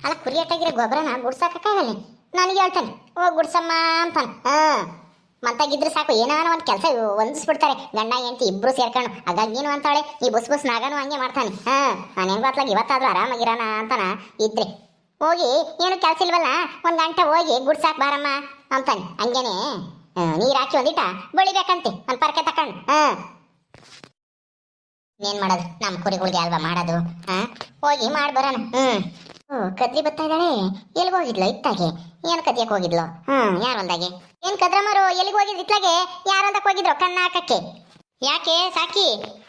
ಅಲ್ಲ ಕುರಿಯಟ್ಟಾಗಿರೋ ಗೊಬ್ಬರನ ಗುಡ್ಸಾಕಾಗಲ್ಲ. ನನಗೆ ಹೇಳ್ತಾನೆ ಹೋಗಿ ಗುಡ್ಸಮ್ಮ ಅಂತಾನೆ. ಮಂತಾಗಿದ್ರೆ ಸಾಕು, ಏನಾನ ಒಂದು ಕೆಲಸ ಹೊಂದಿಸ್ಬಿಡ್ತಾರೆ ಗಂಡ ಹೆಂಡತಿ ಇಬ್ರು ಸೇರ್ಕೊಂಡು. ಹಾಗಾಗಿ ಏನು ಅಂತಾಳೆ ಈ ಬುಸ್ ನಾಗನು ಹಂಗೆ ಮಾಡ್ತಾನೆ. ನಾನು ಹೆಂಗ್ ಗೊತ್ತಾಗ ಇವತ್ತಾದ್ರೂ ಆರಾಮಾಗಿರೋಣ ಅಂತಾನ ಇದ್ರೆ ಹೋಗಿ ಏನು ಕೆಲಸ ಇಲ್ವಲ್ಲ ಒಂದು ಗಂಟೆ ಹೋಗಿ ಗುಡ್ಸಾಕ್ ಬಾರಮ್ಮ ಅಂತಾನೆ. ಹಂಗೇನೆ ನೀರು ಹಾಕಿ ಒಂದಿಟ ಬೆಳಿಬೇಕಂತೆ ಒಂದು ಪರ್ಕೆ ತಕೊಂಡು. ಏನ್ ಮಾಡೋದು, ನಮ್ಮ ಕುರಿಗಳಿಗೆ ಅಲ್ವಾ ಮಾಡೋದು. ಹೋಗಿ ಮಾಡಿ ಬರೋಣ. ಕದ್ರಿ ಬರ್ತಾ ಇದ್ದಾಳೆ. ಎಲ್ಲಿಗೆ ಹೋಗಿದ್ಲು ಇತ್ತಾಗೆ? ಏನು ಕದಿಯಕ್ಕೆ ಹೋಗಿದ್ಲು? ಯಾರು ಹೊಲ್ದಾಗೆ? ಏನ್ ಕದ್ರಮ್ಮರು ಎಲ್ಲಿಗೆ ಹೋಗಿದ್ರು ಇತ್ಲಾಗೆ? ಯಾರು ಹೊಲ್ದಕ್ಕೆ ಹೋಗಿದ್ರು ಕನ್ನ ಹಾಕಕ್ಕೆ? ಯಾಕೆ ಸಾಕಿ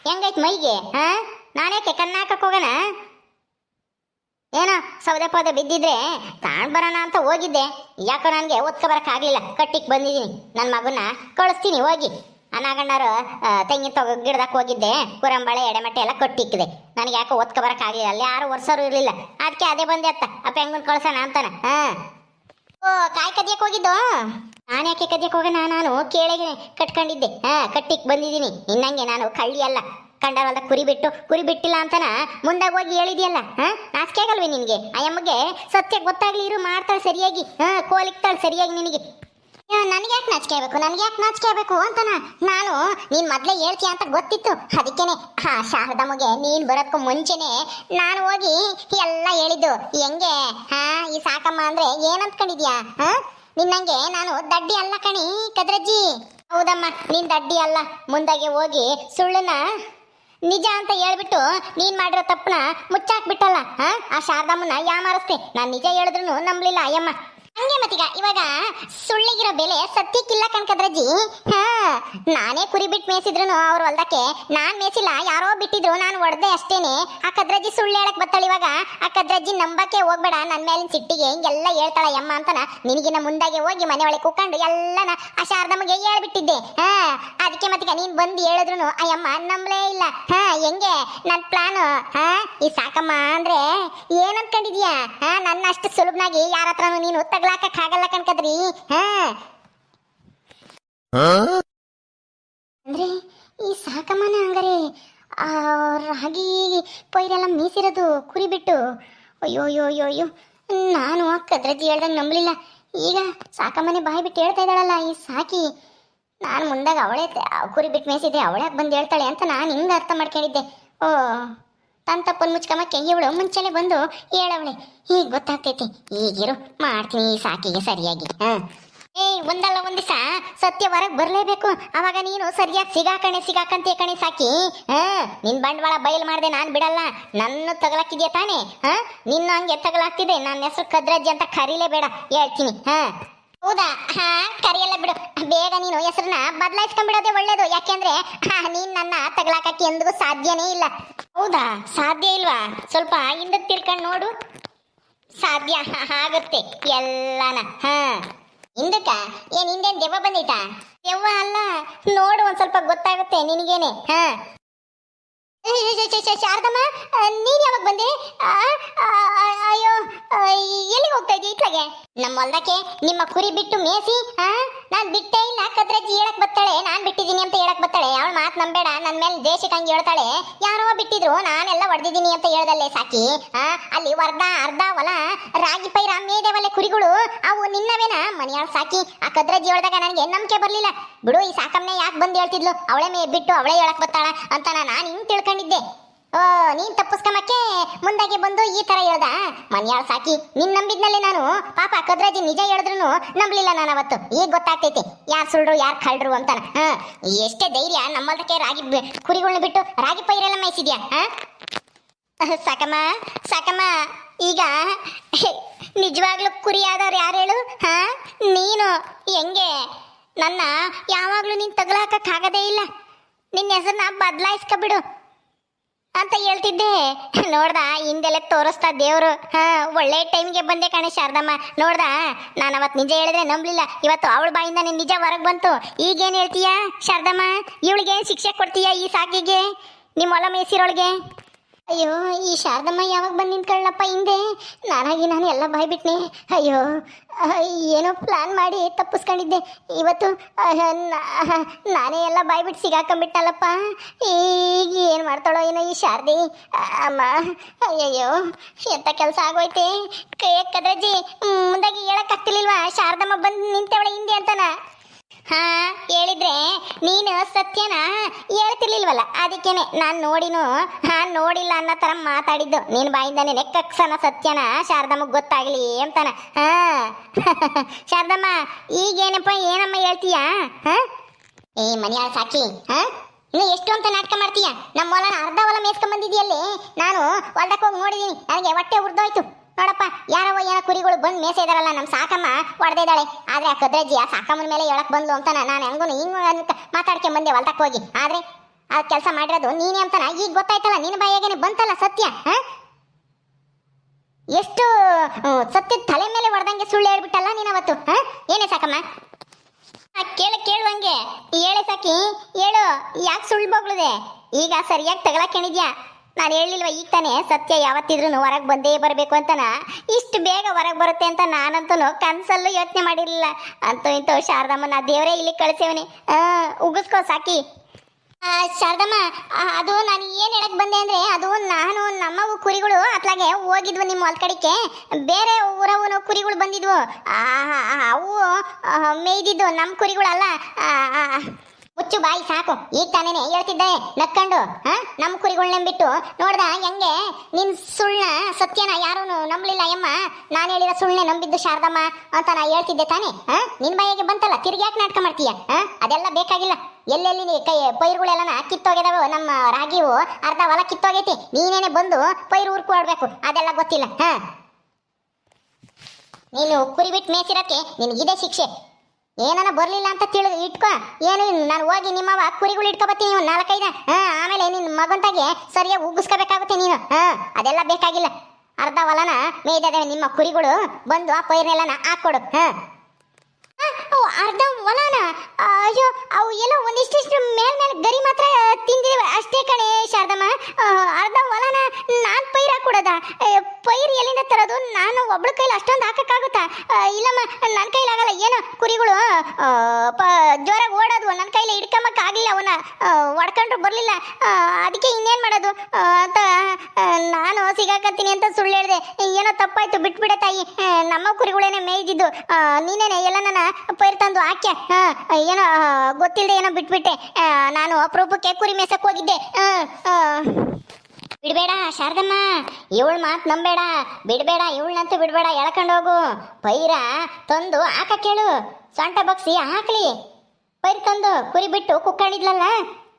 ಹೆಂಗೈತ್ ಮೈಗೆ? ನಾನೇಕೆ ಕನ್ನ ಹಾಕಕ್ಕೆ ಹೋಗೋಣ? ಏನೋ ಸೌದೆ ಪೌದೆ ಬಿದ್ದಿದ್ರೆ ತಾಣ್ ಬರೋಣ ಅಂತ ಹೋಗಿದ್ದೆ. ಯಾಕೋ ನನಗೆ ಓದ್ಕೊ ಬರೋಕ್ಕಾಗಲಿಲ್ಲ. ಕಟ್ಟಿಗೆ ಬಂದಿದ್ದೀನಿ. ನನ್ನ ಮಗನ್ನ ಕಳಿಸ್ತೀನಿ ಹೋಗಿ. ಅನಾಗಣ್ಣರು ತೆಂಗಿನ ಗಿಡದಕ್ಕೆ ಹೋಗಿದ್ದೆ. ಕುರಂಬಳೆ ಎಡೆಮಟ್ಟೆ ಎಲ್ಲ ಕಟ್ಟಿಕ್ಕಿದೆ. ನನಗೆ ಯಾಕೋ ಓದ್ಕೊ ಬರೋಕ್ಕಾಗಲಿಲ್ಲ. ಅಲ್ಲಿ ಯಾರು ವರ್ಷರು ಇರಲಿಲ್ಲ. ಅದಕ್ಕೆ ಅದೇ ಬಂದೆ ಅತ್ತ ಅಪ್ಪ ಹೆಂಗನ್ ಕಳ್ಸೋಣ ಅಂತಾನ. ಓ ಕಾಯಿ ಕದಿಯಕ್ಕೆ ಹೋಗಿದ್ದು? ನಾನು ಯಾಕೆ ಕದಿಯಕ್ಕೆ ಹೋಗೋಣ? ನಾನು ಕೇಳಿಗೆ ಕಟ್ಕೊಂಡಿದ್ದೆ. ಕಟ್ಟಿಕ್ ಬಂದಿದ್ದೀನಿ. ಇನ್ನಂಗೆ ನಾನು ಕಳ್ಳಿ ಅಲ್ಲ. ಕಂಡವಲ್ದ ಕುರಿ ಬಿಟ್ಟಿಲ್ಲ ಅಂತನ ಮುಂದಾಗ ಹೋಗಿ ಹೇಳಿದ್ಯಲ್ಲ. ನಾಚಿಕೆ ಆಗಲ್ವೇ ನಿನಗೆ? ಅಯ್ಯಮ್ಮಗೆ ಸತ್ಯ ಗೊತ್ತಾಗ್ಲಿ ಇರು, ಮಾಡ್ತಾಳೆ ಸರಿಯಾಗಿ. ಕೋಲಿಕ್ತಾಳೆ ಸರಿಯಾಗಿ ನಿನಗೆ. ನನಗೆ ಯಾಕೆ ನಾಚಿಕೆ ಆಗ್ಬೇಕು ಅಂತಾನ. ನಾನು ನೀನ್ ಮೊದ್ಲೇ ಹೇಳ್ತೀಯ ಅಂತ ಗೊತ್ತಿತ್ತು. ಅದಕ್ಕೇನೆ ಶಾರದಮ್ಮಗೆ ನೀನ್ ಬರೋದಕ್ಕೂ ಮುಂಚೆನೆ ನಾನು ಹೋಗಿ ಎಲ್ಲ ಹೇಳಿದ್ದು. ಹೆಂಗೆ ಈ ಸಾಕಮ್ಮ ಅಂದ್ರೆ ಏನಂತ್ಕೊಂಡಿದ್ಯಾ? ನಿನ್ನಂಗೆ ನಾನು ದಡ್ಡಿ ಅಲ್ಲ ಕಣಿ ಕದ್ರಜ್ಜಿ. ಹೌದಮ್ಮ, ನೀನ್ ದಡ್ಡಿ ಅಲ್ಲ. ಮುಂದಾಗೆ ಹೋಗಿ ಸುಳ್ಳನ್ನ ನಿಜ ಅಂತ ಹೇಳ್ಬಿಟ್ಟು ನೀನ್ ಮಾಡಿರೋ ತಪ್ಪನ ಮುಚ್ಚಾಕ್ಬಿಟ್ಟಲ್ಲ. ಆ ಶಾರದಮ್ಮನ ಯಾಮಾರಿಸ್ತೆ. ನಾನು ನಿಜ ಹೇಳಿದ್ರು ನಂಬಲಿಲ್ಲ ಅಯ್ಯಮ್ಮ. ಹಂಗೆ ಮತ್ತೀಗ ಇವಾಗ ಸುಳ್ಳಿಗಿರೋ ಬೆಲೆ ಸತ್ಯಕ್ಕಿಲ್ಲ ಕಣ್ಕದ್ರಜ್ಜಿ. ನಾನೇ ಕುರಿ ಬಿಟ್ಟು ಮೇಯಿಸಿದ್ರು ಅವ್ರ ಹೊಲ್ದಕ್ಕೆ ನಾನ್ ಮೇಯಿಸಿಲ್ಲ, ಯಾರೋ ಬಿಟ್ಟಿದ್ರು, ನಾನು ಹೊಡೆದೆ ಅಷ್ಟೇನೆ. ಆ ಕದ್ರಜ್ಜಿ ಸುಳ್ಳು ಹೇಳಕ್ ಬರ್ತಾಳೆ ಇವಾಗ. ಆ ಕದ್ರಜ್ಜಿ ನಂಬಕ್ಕೆ ಹೋಗ್ಬೇಡ, ನನ್ನ ಮೇಲಿನ ಸಿಟ್ಟಿಗೆ ಹಿಂಗೆಲ್ಲ ಹೇಳ್ತಾಳ ಯಮ್ಮ ಅಂತನ ನಿನಗಿನ ಮುಂದಾಗೆ ಹೋಗಿ ಮನೆ ಒಳಗೆ ಕೂಕೊಂಡು ಎಲ್ಲನ ಆ ಶಾರದಮ್ಮಗೆ ಹೇಳ್ಬಿಟ್ಟಿದ್ದೆ. ಅದಕ್ಕೆ ಮತ್ತೀಗ ನೀನ್ ಬಂದು ಹೇಳಿದ್ರು ಅಯ್ಯಮ್ಮ ನಂಬಲೇ ಇಲ್ಲ. ಹೆಂಗೆ ನನ್ ಪ್ಲಾನ್? ಈ ಸಾಕಮ್ಮ ಅಂದ್ರೆ ಏನಂತ್ಕೊಂಡಿದ್ಯಾ? ನನ್ನ ಅಷ್ಟು ಸುಲಭನಾಗಿ ಯಾರ ಹತ್ರನು ನೀನು ತಗ್ಲಾಕಕ್ಕಾಗಲ್ಲ ಕಣ್ಕದ್ರಿ. ಅಂದ್ರೆ ಈ ಸಾಕಮ್ಮನ ಹಂಗಾರೆ ರಾಗಿ ಪೈರೆಲ್ಲ ಮೀಸಿರೋದು ಕುರಿ ಬಿಟ್ಟು? ಅಯ್ಯೋ ಅಯ್ಯೋ ಅಯ್ಯೋ ಅಯ್ಯೋ, ನಾನು ಕದ್ರಜ್ಜಿ ಹೇಳ್ದಂಗೆ ನಂಬಲಿಲ್ಲ. ಈಗ ಸಾಕಮ್ಮನೆ ಬಾಯಿ ಬಿಟ್ಟು ಹೇಳ್ತಾ ಇದ್ದಾಳಲ್ಲ ಈ ಸಾಕಿ. ನಾನು ಮುಂದಾಗ ಅವಳೇ ಕುರಿ ಬಿಟ್ಟು ಮೇಯಿಸಿದ್ದೆ, ಅವಳೇ ಬಂದು ಹೇಳ್ತಾಳೆ ಅಂತ ನಾನು ಹಿಂಗೆ ಅರ್ಥ ಮಾಡ್ಕೊಂಡಿದ್ದೆ. ಓ ತನ್ನ ತಪ್ಪನ್ನು ಮುಚ್ಕಮ್ಮಕ್ಕೆ ಇವಳು ಮುಂಚೆನೆ ಬಂದು ಹೇಳವಳೆ. ಈಗ ಗೊತ್ತಾಗ್ತೈತಿ. ಈಗಿರು ಮಾಡ್ತೀನಿ ಈ ಸಾಕಿಗೆ ಸರಿಯಾಗಿ. ಒಂದಲ್ಲ ಒಂದ್ ದಿವಸ ಸತ್ಯ ಹೊರಗೆ ಬರಲೇಬೇಕು. ಅವಾಗ ನೀನು ಸರಿಯಾಗಿ ಸಿಗಾಕಂತೆ ಕಣೆ ಸಾಕಿ. ನಿನ್ ಬಂಡವಾಳ ಬಯಲು ಮಾಡಿದೆ ನಾನು ಬಿಡಲ್ಲ. ನನ್ನ ತಗಲಾಕಿದ್ಯಾ ತಾನೆ? ನಿನ್ನ ಹಂಗೆ ತಗಲಾಕ್ತಿದೆ. ನನ್ನ ಹೆಸರು ಕದ್ರಜ್ಜಿ ಅಂತ ಕರೀಲೇಬೇಡ ಹೇಳ್ತೀನಿ. ಹೌದಾ? ಕರಿಯಲ್ಲ ಬಿಡು. ಬೇಗ ನೀನು ಹೆಸರನ್ನ ಬದಲಾಯಿಸ್ಕೊಂಡ್ಬಿಡೋದೇ ಒಳ್ಳೇದು. ಯಾಕೆಂದ್ರೆ ನೀನ್ ನನ್ನ ತಗಲಾಕಕ್ಕೆ ಎಂದಿಗೂ ಸಾಧ್ಯನೇ ಇಲ್ಲ. ಹೌದಾ? ಸಾಧ್ಯ ಇಲ್ವಾ? ಸ್ವಲ್ಪ ಹಿಂದಕ್ಕೆ ತಿರ್ಕೊಂಡು ನೋಡು. ಸಾಧ್ಯ ಆಗುತ್ತೆ ಎಲ್ಲಾನ. ಹಿಂದಕ್ಕ ಏನ್ ಹಿಂದೇನ್ ದೆವ್ವ ಬಂದೈತಾ? ದೆವ್ವ ಅಲ್ಲ, ನೋಡು ಒಂದ್ ಸ್ವಲ್ಪ ಗೊತ್ತಾಗುತ್ತೆ ನಿನಗೇನೆ. ಶಾರದಮ್ಮ, ನೀನ್ ಯಾವಾಗ ಬಂದೆ? ಅಯ್ಯೋ, ಎಲ್ಲಿಗೆ ಹೋಗ್ತಾ ಇದ್ದೀಯ ಇತ್ಲಾಗೆ? ನಮ್ಮ ಹೊಲ್ದಕ್ಕೆ ನಿಮ್ಮ ಕುರಿ ಬಿಟ್ಟು ಮೇಸಿ. ನಾನ್ ಬಿಟ್ಟೇ ಇಲ್ಲ. ಕದ್ರಜ್ಜಿ ಹೇಳಕ್ ಬರ್ತಾಳೆ ನಾನ್ ಬಿಟ್ಟಿದ್ದೀನಿ ಅಂತ ಹೇಳಕ್ ಬರ್ತಾಳೆ. ಅವಳು ಮಾತು ನಂಬೇಡ. ನನ್ನ ಮೇಲೆ ದೇಶಕ್ಕೆ ಹಂಗೆ ಹೇಳ್ತಾಳೆ. ಯಾರೋ ಬಿಟ್ಟಿದ್ರು, ನಾನೆಲ್ಲ ಹೊಡೆದಿದ್ದೀನಿ ಅಂತ ಹೇಳ್ದಲ್ಲೇ ಸಾಕಿ. ಅಲ್ಲಿ ಅರ್ಧ ಹೊಲ ರಾಗಿ ಪೈರ ಮೇದೇವಲ್ಲೇ ಕುರಿಗಳು. ಅವು ನಿನ್ನವೇನ ಮನೆಯಾಳ ಸಾಕಿ. ಆ ಕದ್ರಜ್ಜಿ ಹೇಳ್ದಾಗ ನನಗೆ ನಂಬಿಕೆ ಬರ್ಲಿಲ್ಲ. ಬಿಡು, ಈ ಸಾಕಮ್ಮನೆ ಯಾಕೆ ಬಂದು ಹೇಳ್ತಿದ್ಲು? ಅವಳೇ ಬಿಟ್ಟು ಅವಳೇ ಹೇಳಕ್ ಬರ್ತಾಳ ಅಂತ ನಾನು ಹಿಂಗ್ ತಿಳ್ಕೊಂಡಿದ್ದೆ. ನೀನ್ ತಪ್ಪಿಸ್ಕಮಕ್ಕೆ ಮುಂದಾಗೆ ಬಂದು ಈ ತರ ಹೇಳ್ದ ಮನ್ಯಾಳ ಸಾಕಿ. ನಿನ್ ನಂಬಿದ್ನಲ್ಲೇ ನಾನು. ಪಾಪ ಕದ್ರಾಜಿ ನಿಜ ಹೇಳಿದ್ರು ನಂಬಲಿಲ್ಲ ನಾನು ಅವತ್ತು. ಈಗ ಗೊತ್ತಾಗ್ತೈತಿ ಯಾರು ಸುಳ್ಳು ಯಾರು ಕಳ್ರು ಅಂತಾನ. ಎಷ್ಟೇ ಧೈರ್ಯ ನಮ್ಮಲ್ದಕ್ಕೆ ರಾಗಿ ಕುರಿಗಳನ್ನ ಬಿಟ್ಟು ರಾಗಿ ಪೈರೆಲ್ಲ ಮೇಯಿಸಿದ್ಯಾ? ಸಾಕಮ್ಮ ಈಗ ನಿಜವಾಗ್ಲೂ ಕುರಿ ಆದವ್ರು ಯಾರು ಹೇಳು? ನೀನು. ಹೆಂಗೆ ನನ್ನ ಯಾವಾಗ್ಲೂ ನೀನ್ ತಗಲಾಕಕ್ಕಾಗದೇ ಇಲ್ಲ. ನಿನ್ನ ಹೆಸರನ್ನ ಬದಲಾಯಿಸ್ಕೊಬಿಡು ಅಂತ ಹೇಳ್ತಿದ್ದೆ. ನೋಡ್ದ ಹಿಂದೆಲ್ಲ ತೋರಿಸ್ತಾ ದೇವ್ರು. ಒಳ್ಳೆ ಟೈಮ್ಗೆ ಬಂದೆ ಕಣೆ ಶಾರದಮ್ಮ. ನೋಡ್ದ ನಾನು ಅವತ್ತು ನಿಜ ಹೇಳಿದ್ರೆ ನಂಬಲಿಲ್ಲ. ಇವತ್ತು ಅವಳ ಬಾಯಿಂದ ನಿಜ ಹೊರಗೆ ಬಂತು. ಈಗೇನು ಹೇಳ್ತೀಯಾ ಶಾರದಮ್ಮ? ಇವಳಿಗೆ ಶಿಕ್ಷೆ ಕೊಡ್ತೀಯಾ ಈ ಸಾಕಿಗೆ, ನಿಮ್ಮ ಹೊಲ ಮೇಯಿಸಿರೋಳಿಗೆ? ಅಯ್ಯೋ ಈ ಶಾರದಮ್ಮ ಯಾವಾಗ ಬಂದು ನಿಂತ್ಕೊಳ್ಳಪ್ಪ ಹಿಂದೆ. ನಾನು ಎಲ್ಲ ಬಾಯ್ಬಿಟ್ನೆ. ಅಯ್ಯೋ ಏನೋ ಪ್ಲಾನ್ ಮಾಡಿ ತಪ್ಪಿಸ್ಕೊಂಡಿದ್ದೆ. ಇವತ್ತು ನಾನೇ ಎಲ್ಲ ಬಾಯ್ಬಿಟ್ಟು ಸಿಗಾಕೊಂಡ್ಬಿಟ್ಟಲ್ಲಪ್ಪ. ಈಗ ಏನು ಮಾಡ್ತಾಳೋ ಏನೋ ಈ ಶಾರದಿ ಅಮ್ಮ. ಅಯ್ಯಯ್ಯೋ ಎಂಥ ಕೆಲಸ ಆಗೋಯ್ತೆ. ಕೈ ಕದ್ರಜ್ಜಿ ಮುಂದಾಗಿ ಹೇಳಕ್ಕಾಗ್ತಿರ್ಲಿಲ್ವಾ ಶಾರದಮ್ಮ ಬಂದು ನಿಂತವಳ ಹಿಂದೆ ಅಂತನ? ಹಾ ಹೇಳಿದ್ರೆ ನೀನು ಸತ್ಯನ ಹೇಳ್ತಿರ್ಲಿಲ್ವಲ್ಲ, ಅದಕ್ಕೇನೆ ನಾನು ನೋಡಿಲ್ಲ ಅನ್ನೋ ಥರ ಮಾತಾಡಿದ್ದು. ನೀನು ಬಾಯಿಂದಾನೆ ನೆಕ್ಕಕ್ಸನ ಸತ್ಯನ ಶಾರದಮ್ಮಗೆ ಗೊತ್ತಾಗ್ಲಿ ಅಂತಾನ. ಹಾ ಶಾರದಮ್ಮ ಈಗೇನಪ್ಪ ಏನಮ್ಮ ಹೇಳ್ತೀಯಾ? ಹಾ ಏ ಮನೆಯಾಳ ಸಾಕಿ, ಹಾ ಇನ್ನು ಎಷ್ಟು ಅಂತ ನಾಟಕ ಮಾಡ್ತೀಯ? ನಮ್ಮ ಹೊಲನ ಅರ್ಧ ಹೊಲ ಮೇಸ್ಕೊಂಡ್ ಬಂದಿದ್ಯಲ್ಲಿ ನಾನು ಹೊಲ್ದಕ್ಕೆ ಹೋಗಿ ನೋಡಿದೀನಿ. ನನಗೆ ಹೊಟ್ಟೆ ಉರ್ದೋಯ್ತು ನೋಡಪ್ಪ. ಯಾರವ ಏನೋ ಕುರಿಗಳು ಬಂದು ಮೇಸೆ ಇದಾರಲ್ಲ, ನಮ್ಮ ಸಾಕಮ್ಮ ಹೊಡೆದಿದ್ದಾಳೆ. ಆದ್ರೆ ಆ ಕದ್ರಜ್ಜಿ ಆ ಸಾಕಮ್ಮನ ಮೇಲೆ ಹೇಳಕ್ ಬಂದ್ಲು ಅಂತ ನಾನು ಹೆಂಗೂ ಹಿಂಗೆ ಮಾತಾಡ್ಕೊಂಡ್ ಬಂದೆ ಹೊಲ್ದಕ್ಕೆ ಹೋಗಿ. ಆದ್ರೆ ಆ ಕೆಲಸ ಮಾಡಿರೋದು ನೀನೇ ಅಂತಾನ ಈಗ ಗೊತ್ತಾಯ್ತಲ್ಲ. ನಿನ್ನ ಬಾಯಾಗೇನೆ ಬಂತಲ್ಲ ಸತ್ಯ. ಎಷ್ಟು ಸತ್ಯದ ತಲೆ ಮೇಲೆ ಹೊಡೆದಂಗೆ ಸುಳ್ಳು ಹೇಳ್ಬಿಟ್ಟಲ್ಲ ನೀನು ಅವತ್ತು. ಏನೇ ಸಾಕಮ್ಮ? ಕೇಳುವಂಗೆ ಹೇಳೆ ಸಾಕಿ, ಹೇಳು. ಯಾಕೆ ಸುಳ್ಳು ಬೋಗ್ಳಿದೆ? ಈಗ ಸರಿಯಾಗಿ ತಗಲಾಕೊಂಡಿದ್ಯಾ? ನಾನು ಹೇಳಿಲ್ವ ಈಗ ತಾನೆ ಸತ್ಯ ಯಾವತ್ತಿದ್ರು ಹೊರಗೆ ಬಂದೇ ಬರಬೇಕು ಅಂತನ. ಇಷ್ಟು ಬೇಗ ಹೊರಗೆ ಬರುತ್ತೆ ಅಂತ ನಾನಂತೂ ಕನಸಲ್ಲೂ ಯೋಚನೆ ಮಾಡಿರಲಿಲ್ಲ. ಅಂತೂ ಇಂತೂ ಶಾರದಮ್ಮನ ದೇವರೇ ಇಲ್ಲಿ ಕಳಿಸೇವನಿ. ಉಗಿಸ್ಕೋ ಸಾಕಿ. ಶಾರದಮ್ಮ, ಅದು ನಾನು ಏನು ಹೇಳಕ್ ಬಂದೆ ಅಂದ್ರೆ, ಅದು ನಾನು ನಮ್ಮವು ಕುರಿಗಳು ಅತ್ಲಾಗೆ ಹೋಗಿದ್ವು ನಿಮ್ಮ ಹೊಲ ಕಡೆಗೆ. ಬೇರೆ ಊರವನು ಕುರಿಗಳು ಬಂದಿದ್ವು. ಅವು ಮೇಯ್ದಿದ್ದು ನಮ್ಮ ಕುರಿಗಳಲ್ಲ. ಮುಚ್ಚು ಬಾಯಿ ಸಾಕು. ಈಗ ತಾನೇನೆ ಹೇಳ್ತಿದ್ದೆ ನಕ್ಕೊಂಡು. ನಮ್ಮ ಕುರಿಗಳನ್ನ ಬಿಟ್ಟು ನೋಡ್ದ ಹೆಂಗೆ ನಿನ್ ಸುಳ್ಳ ಸತ್ಯನ ಯಾರು ನಂಬಲಿಲ್ಲ ಅಯ್ಯಮ್ಮ. ನಾನು ಹೇಳಿರೋ ಸುಳ್ಳೆ ನಂಬಿದ್ದು ಶಾರದಮ್ಮ ಅಂತ ನಾ ಹೇಳ್ತಿದ್ದೆ ತಾನೆ. ನಿನ್ ಬಾಯಿಗೆ ಬಂತಲ್ಲ, ತಿರ್ಗಿ ಯಾಕೆ ನಾಟಕ ಮಾಡ್ತೀಯ? ಅದೆಲ್ಲ ಬೇಕಾಗಿಲ್ಲ. ಎಲ್ಲೆಲ್ಲಿ ಪೈರುಗಳೆಲ್ಲ ಕಿತ್ತೋಗಿದಾವೆ. ನಮ್ಮ ರಾಗಿವು ಅರ್ಧ ಹೊಲ ಕಿತ್ತೋಗೈತಿ. ನೀನೇನೆ ಬಂದು ಪೈರು ಉರ್ಕೊಡ್ಬೇಕು. ಅದೆಲ್ಲ ಗೊತ್ತಿಲ್ಲ. ನೀನು ಕುರಿ ಬಿಟ್ಟು ಮೇಸಿರಕ್ಕೆ ನಿನಗಿದೆ ಶಿಕ್ಷೆ. ಏನಾನ ಬರ್ಲಿಲ್ಲ ಅಂತ ಇಟ್ಕೊ. ಏನು ನಾನು ಹೋಗಿ ನಿಮ್ಮವ ಕುರಿಗಳು ಇಟ್ಕೊಬತ್ತೀನಿ 4-5. ಆಮೇಲೆ ನಿನ್ನ ಮಗಂತಾಗೆ ಸರಿಯಾಗಿ ಉಗ್ಗಿಸ್ಕೋಬೇಕಾಗುತ್ತೆ ನೀನು. ಅದೆಲ್ಲ ಬೇಕಾಗಿಲ್ಲ. ಅರ್ಧ ಹೊಲನ ಮೇಯ್ದವೆ ನಿಮ್ಮ ಕುರಿಗಳು, ಬಂದು ಆ ಪೈರ್ನೆಲ್ಲ ಹಾಕೊಡು. ಅರ್ಧ ಹೊಲನ? ಅಯ್ಯೋ ಅವು ಎಲ್ಲ ಒಂದಿಷ್ಟು ಮೇಲೆ ಗರಿ ಮಾತ್ರ ತಿಂದಿವೆ ಅಷ್ಟೇ ಕಣೆ ಶಾರದಮ್ಮ. ಅರ್ಧ ಹೊಲನ ನಾನು ಪೈರ್ ಹಾಕೊಡೋದ? ಪೈರ್ ಎಲ್ಲಿಂದ ತರೋದು? ನಾನು ಒಬ್ಳ ಕೈಲಿ ಅಷ್ಟೊಂದು ಹಾಕಕ್ಕಾಗುತ್ತಾ? ಇಲ್ಲಮ್ಮ, ನನ್ನ ಕೈಲಾಗಲ್ಲ. ಏನು ಕುರಿಗಳು ಜೋರಾಗಿ ಓಡೋದು, ನನ್ನ ಕೈಲಿ ಹಿಡ್ಕೊಂಬಕ್ಕಾಗಲಿಲ್ಲ. ಅವನ್ನ ಹೊಡ್ಕೊಂಡ್ರು ಬರಲಿಲ್ಲ. ಅದಕ್ಕೆ ಇನ್ನೇನು ಮಾಡೋದು ಅಂತ ನಾನು ಸಿಗಾಕತ್ತೀನಿ ಅಂತ ಸುಳ್ಳು ಹೇಳಿದೆ. ಏನೋ ತಪ್ಪಾಯ್ತು, ಬಿಟ್ಬಿಡೆ ತಾಯಿ. ನಮ್ಮ ಕುರಿಗಳೇನೆ ಮೇಯ್ದಿದ್ದು. ನೀನೇನೆ ಎಲ್ಲ ನನ್ನ ಪೈರ್ ತಂದು ಹಾಕ್ಯ. ಏನೋ ಗೊತ್ತಿಲ್ಲದೆ ಏನೋ ಬಿಟ್ಬಿಟ್ಟೆ. ನಾನು ಅಪರೂಪಕ್ಕೆ ಕುರಿ ಮೇಸಕ್ಕೆ ಹೋಗಿದ್ದೆ. ಬಿಡಬೇಡ ಶಾರದಮ್ಮ, ಇವಳು ಮಾತು ನಂಬೇಡ. ಬಿಡಬೇಡ, ಇವಳನ್ನಂತೂ ಬಿಡಬೇಡ. ಎಳ್ಕೊಂಡು ಹೋಗು. ಪೈರ ತಂದು ಹಾಕ ಕೇಳು. ಸೊಂಟ ಬಗ್ಸಿ ಹಾಕ್ಲಿ. ಪೈರ್ ತಂದು ಕುರಿ ಬಿಟ್ಟು ಕುಕ್ಕಾಡಿದ್ಲಲ್ಲ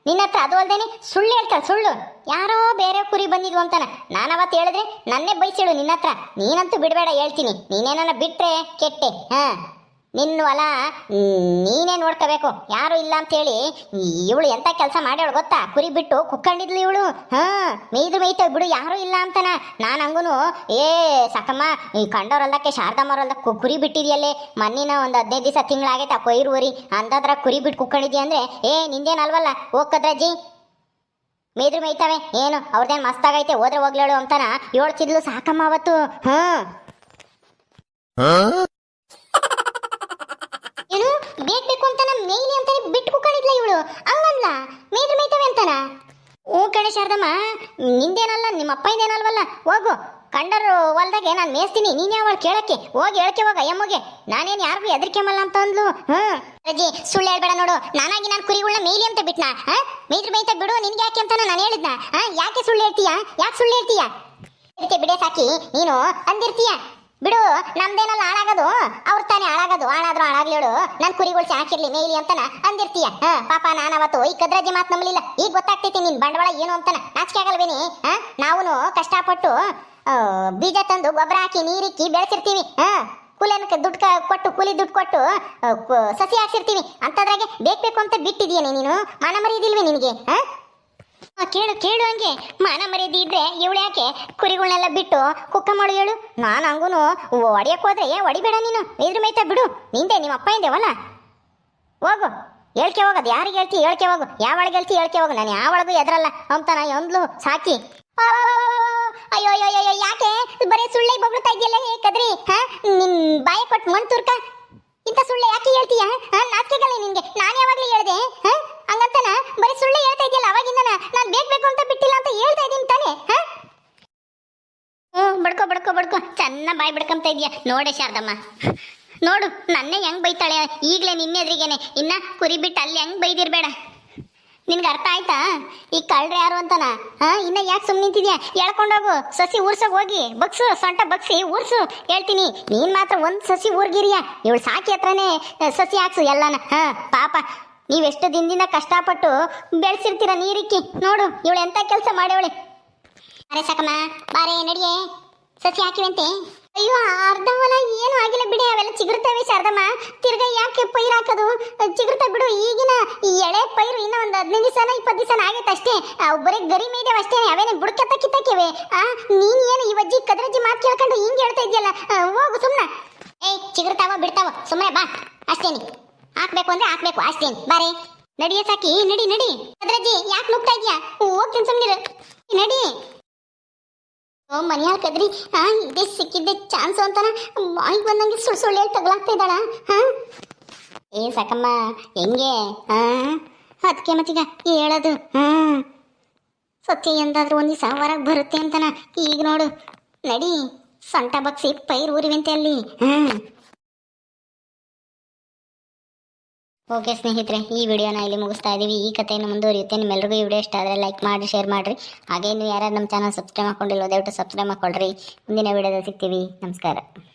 ನಿನ್ನ ಹತ್ರ. ಅದು ಅಲ್ದೇನೆ ಸುಳ್ಳು ಹೇಳ್ತಾಳೆ. ಸುಳ್ಳು ಯಾರೋ ಬೇರೆ ಕುರಿ ಬಂದಿದ್ವು ಅಂತಾನ. ನಾನು ಅವತ್ತು ಹೇಳಿದ್ರೆ ನನ್ನೇ ಬೈಸಿಳು ನಿನ್ನ ಹತ್ರ. ನೀನಂತೂ ಬಿಡಬೇಡ ಹೇಳ್ತೀನಿ. ನೀನೇನ ಬಿಟ್ರೆ ಕೆಟ್ಟೆ. ನಿನ್ನ ಹೊಲ ನೀನೇ ನೋಡ್ಕೋಬೇಕು, ಯಾರು ಇಲ್ಲ ಅಂತೇಳಿ. ಇವಳು ಎಂತ ಕೆಲಸ ಮಾಡ್ಯವಳು ಗೊತ್ತಾ? ಕುರಿ ಬಿಟ್ಟು ಕುಕ್ಕೊಂಡಿದ್ಲು ಇವಳು. ಮೇಯ್ತವ್ ಬಿಡು, ಯಾರು ಇಲ್ಲ ಅಂತಾನ. ನಾನು ಹಂಗೂನು ಸಾಕಮ್ಮ, ಈ ಕಂಡವ್ರಲ್ದಕ್ಕೆ ಶಾರದಮ್ಮವ್ರಲ್ದಕ್ಕೆ ಕುರಿ ಬಿಟ್ಟಿದ್ಯಲ್ಲೇ ಮಣ್ಣಿನ ಒಂದು 15 ದಿವಸ ತಿಂಗಳಾಗೈತೆ ಆ ಕೊಯ್ರು ಊರಿ ಅಂದಾದ್ರ ಕುರಿ ಬಿಟ್ಟು ಕುಕ್ಕೊಂಡಿದ್ಯ ಅಂದ್ರೆ ನಿಂದೇನಲ್ವಲ್ಲ. ಹೋಗ್ಕದ್ರಜ್ಜಿ ಮೇಯ್ತವೆ ಏನು ಅವ್ರದ್ದೇನು ಮಸ್ತಾಗೈತೆ, ಹೋದ್ರೆ ಹೋಗ್ಲೇಳು ಅಂತಾನ ಹೇಳ್ತಿದ್ಲು ಸಾಕಮ್ಮ ಅವತ್ತು. ಏನು ಬೇಕು ಅಂತಾನ ಮೇಯ್ಲಿ ಅಂತಾನೆ ಬಿಟ್ಟು ಕುಕ್ಕೊಂಡಿದ್ಲ ಇವಳು. ಹಂಗಂದ್ಲ ಮೇಯ್ತವೆ ಅಂತಾನ. ಕಣೆ ಶಾರದಮ್ಮ, ನಿಂದೇನಲ್ಲ, ನಿಮ್ಮ ಅಪ್ಪ ಇಂದೇನಲ್ವಲ್ಲ. ಹೋಗು, ಕಂಡರು ಹೊಲ್ದಾಗೆ ನಾನು ಮೇಯ್ತೀನಿ. ನೀನೇ ಅವಳು ಕೇಳಕ್ಕೆ ಹೋಗಿ ಹೇಳ್ಕೆ ಹೋಗ ಅಯ್ಯಮ್ಮಗೆ. ನಾನೇನು ಯಾರಿಗೂ ಹೆದರ್ಕೆಮಲ್ಲ ಅಂತ ಅಂದ್ಲು. ರಜಿ ಸುಳ್ಳು ಹೇಳ್ಬೇಡ ನೋಡು. ನಾನು ಕುರಿಗಳನ್ನ ಮೇಯ್ಲಿ ಅಂತ ಬಿಟ್ನಾ? ಮೇಯ್ತ ಬಿಡು, ನಿನ್ಗೆ ಯಾಕೆ ಅಂತಾನ ನಾನು ಹೇಳಿದ್ನ? ಯಾಕೆ ಸುಳ್ಳು ಹೇಳ್ತೀಯಾ? ಯಾಕೆ ಸುಳ್ಳು ಹೇಳ್ತೀಯಾ? ಇದಕ್ಕೆ ಬಿಡೆ ಸಾಕಿ, ನೀನು ಅಂದಿರ್ತೀಯ. ಬಿಡು, ನಮ್ದೇನಲ್ಲ ಹಾಳಾಗೋದು, ಅವ್ರ ತಾನೇ ಹಾಳಾಗೋದು. ಹಾಳಾದ್ರೂ ಹಾಳಾಗ್ಲೇಳು, ನನ್ನ ಕುರಿಗಳು ಹಾಕಿರ್ಲಿ ಮೇಯ್ಲಿ ಅಂತಾನ ಅಂದಿರ್ತೀಯ. ಪಾಪ ನಾನು ಅವತ್ತು ಈ ಕದ್ರಜ್ಜಿ ಮಾತು ನಂಬಲಿಲ್ಲ. ಈಗ ಗೊತ್ತಾಗ್ತೈತಿ ನಿನ್ ಬಂಡವಾಳ ಏನು ಅಂತಾನ. ನಾಚಿಕೆ ಆಗಲ್ವೇನಿ? ನಾವು ಕಷ್ಟಪಟ್ಟು ಬೀಜ ತಂದು ಗೊಬ್ಬರ ಹಾಕಿ ನೀರಿಕ್ಕಿ ಬೆಳೆಸಿರ್ತೀವಿ. ಕೂಲಿಯನ್ನ ದುಡ್ಡು ಕೊಟ್ಟು ಕೂಲಿ ದುಡ್ಡು ಕೊಟ್ಟು ಸಸಿ ಹಾಕ್ಸಿರ್ತೀವಿ. ಅಂತದ್ರಾಗೆ ಬೇಕು ಅಂತ ಬಿಟ್ಟಿದೀಯನೇ ನೀನು? ಮಾನ ಮರ್ಯಾದಿಲ್ವೇ ನಿನಗೆ? ಕೇಳು ಹಂಗೆ ಮಾನ ಮರ್ಯಾದೆ ಇದ್ರೆ ಇವಳು ಯಾಕೆ ಕುರಿಗಳನ್ನೆಲ್ಲ ಬಿಟ್ಟು ಕುಕ್ಕ ಮಾಡು ಹೇಳು? ನಾನು ಹಂಗೂನು ಹೊಡಿಯಕ್ಕೆ ಹೋದ್ರೆ ಹೊಡಿಬೇಡ ನೀನು. ಇದ್ರ ಮೇಯ್ತಾ ಬಿಡು. ನಿಂದೆ ನಿಮ್ಮ ಅಪ್ಪ ಇಂದೇವಲ್ಲ. ಹೋಗು, ಹೇಳ್ಕೆ ಹೋಗೋದು. ಯಾರಿಗೆ ಹೇಳ್ತಿ ಹೇಳ್ಕೆ ಹೋಗು. ಯಾವಳಿಗೆ ಹೇಳ್ತಿ ಹೇಳ್ಕೆ ಹೋಗು. ನಾನು ಯಾವಳಿಗೂ ಎದ್ರಲ್ಲ ಅಂತಾನ ಅಂದ್ಲು ಸಾಕಿ. ಅಯ್ಯೋ ಅಯ್ಯೋ ಅಯ್ಯೋ ಯಾಕೆ ಬರೀ ಸುಳ್ಳೆ ಬೊಗಳ್ತಾ ಇದೆಯಲ್ಲ ಹೇ ಕದ್ರಿ ನಿನ್ ಬಾಯಿ ಕೊಟ್ಟು ಮಣ್ ತುರ್ಕ ಇಂಥ ಸುಳ್ಳೆ ಯಾಕೆ ಹೇಳ್ತೀಯ ನಾಚಿಕೆಗಲ್ಲ ನಿನ್ಗೆ ನಾನು ಯಾವಾಗ್ಲೂ ಹೇಳ್ದೆ ಹಂಗಂತನ ಬರೀ ಸುಳ್ಳೆ ಹೇಳ್ತಾ ಇದೆಯಲ್ಲ ಅವಾಗಿಂದನ ನಾನು ಬೇಕು ಅಂತ ಬಿಟ್ಟಿಲ್ಲ ಅಂತ ಹೇಳ್ತಾ ಇದ್ದೀನಿ ತಾನೇ ಬಡ್ಕೋ ಬಡ್ಕೋ ಬಡ್ಕೋ ಚೆನ್ನಾಗಿ ಬಾಯಿ ಬಿಡ್ಕೊಂತ ಇದೀಯ ನೋಡೆ ಶಾರದಮ್ಮ ನೋಡು ನನ್ನೇ ಹೆಂಗ್ ಬೈತಾಳೆ ಈಗಲೇ ನಿನ್ನೆದ್ರಿಗೇನೆ ಇನ್ನ ಕುರಿ ಬಿಟ್ಟು ಅಲ್ಲಿ ಹೆಂಗ್ ಬೈದಿರ್ಬೇಡ ನಿನ್ಗೆ ಅರ್ಥ ಆಯ್ತಾ ಈ ಕಳ್ರೆ ಯಾರು ಅಂತನ ಇನ್ನ ಯಾಕೆ ಸುಮ್ಮನೆ ನಿಂತಿದ್ಯಾ ಎಳ್ಕೊಂಡೋಗು ಸಸಿ ಊರ್ಸೋಗಿ ಹೋಗಿ ಬಗ್ಸು ಸೊಂಟ ಬಗ್ಸಿ ಊರ್ಸು ಹೇಳ್ತೀನಿ ನೀನ್ ಮಾತ್ರ ಒಂದ್ ಸಸಿ ಊರ್ಗಿರಿಯ ಇವಳು ಸಾಕಿ ಹತ್ರನೇ ಸಸಿ ಹಾಕ್ಸು ಎಲ್ಲಾನ ಪಾಪ ನೀವೆಷ್ಟು ದಿನದಿಂದ ಕಷ್ಟಪಟ್ಟು ಬೆಳೆಸಿರ್ತೀರ ನೀರಿಕ್ಕಿ ನೋಡು ಇವಳು ಎಂತ ಕೆಲಸ ಮಾಡ್ಯವಳೆ ಅರೆ ಸಾಕಮ್ಮ ಬಾರೆ ನಡಿಯೇ ಸಸಿ ಹಾಕಿವಂತೆ ಅಯ್ಯೋ ಅರ್ಧ ಹೊಲ ಏನು ಆಗಿಲ್ಲ ಬಿಡಿ ಅವೆಲ್ಲ ಚಿಗುರ್ತವೆ ಶಾರದಮ್ಮ ತಿರ್ಗಾ ಯಾಕೆ ಪೈರು ಹಾಕೋದು ಚಿಗುರ್ತಾ ಬಿಡು ಈಗಿನ ಈ ಎಳೆ ಪೈರು ಇನ್ನ ಒಂದು 15 ದಿವಸನ 20 ದಿವಸನ ಆಗೈತೆ ಅಷ್ಟೇ ಬರೀ ಗರಿ ಮೇಯ್ದೇವ ಅಷ್ಟೇ ಅವೇನೇ ಬುಡಕತ್ತ ಕಿತ್ತಕ್ಕಿವೆ ನೀನ್ ಏನು ಈ ಅಜ್ಜಿ ಕದ್ರಜ್ಜಿ ಮಾತು ಕೇಳ್ಕೊಂಡು ಹಿಂಗೆ ಹೇಳ್ತಾ ಇದೆಯಲ್ಲ ಹೋಗು ಸುಮ್ಮನೆ ಚಿಗುರ್ತಾವ ಬಿಡ್ತಾವ ಸುಮ್ಮನೆ ಬಾ ಅಷ್ಟೇನಿ ಹಾಕ್ಬೇಕು ಅಂದ್ರೆ ಹಾಕ್ಬೇಕು ಅಷ್ಟೇನಿ ಬಾರೆ ನಡಿಯ ಸಾಕಿ ನಡಿ ನಡಿ ಕದ್ರಜ್ಜಿ ಯಾಕೆ ನುಗ್ತಾ ಇದೆಯಾ ಹೋಗ್ತೀನಿ ಸುಮ್ಮನಿರು ನಡಿ ಮನೆಯಾಳ ಕದ್ರಿ ಇದೇ ಸಿಕ್ಕಿದ್ದೆ ಚಾನ್ಸ್ ಅಂತಾನ ಬಾಯಿಗೆ ಬಂದಂಗೆ ಸುಳ್ಳು ತಗಲಾಗ್ತಾ ಇದ್ದಾಳ ಏ ಸಾಕಮ್ಮ ಹೆಂಗೆ ಅದಕ್ಕೆ ಮತ್ತೀಗ ಹೇಳೋದು ಸತ್ಯ ಎಂದಾದ್ರೂ ಒಂದು ದಿವಸ ಹೊರಗೆ ಬರುತ್ತೆ ಅಂತಾನ ಈಗ ನೋಡು ನಡಿ ಸೊಂಟ ಬಗ್ಸಿ ಪೈರು ಊರಿವಂತೆ ಅಲ್ಲಿ ಓಕೆ ಸ್ನೇಹಿತರೆ ಈ ವಿಡಿಯೋನ ಇಲ್ಲಿ ಮುಗಿಸ್ತಾ ಇದ್ದೀವಿ ಈ ಕಥೆಯನ್ನು ಮುಂದುವರಿಯುತ್ತೆ ನಿಮ್ಮೆಲ್ಲರಿಗೂ ಈ ವಿಡಿಯೋ ಇಷ್ಟ ಆದರೆ ಲೈಕ್ ಮಾಡಿ ಶೇರ್ ಮಾಡಿರಿ ಹಾಗೆ ನೀವು ಯಾರು ನಮ್ಮ ಚಾನಲ್ ಸಬ್ಸ್ಕ್ರೈಬ್ ಮಾಡ್ಕೊಂಡಿಲ್ಲ ದಯವಿಟ್ಟು ಸಬ್ಸ್ಕ್ರೈಬ್ ಮಾಡ್ಕೊಳ್ರಿ ಮುಂದಿನ ವಿಡಿಯೋದಲ್ಲಿ ಸಿಗ್ತೀವಿ ನಮಸ್ಕಾರ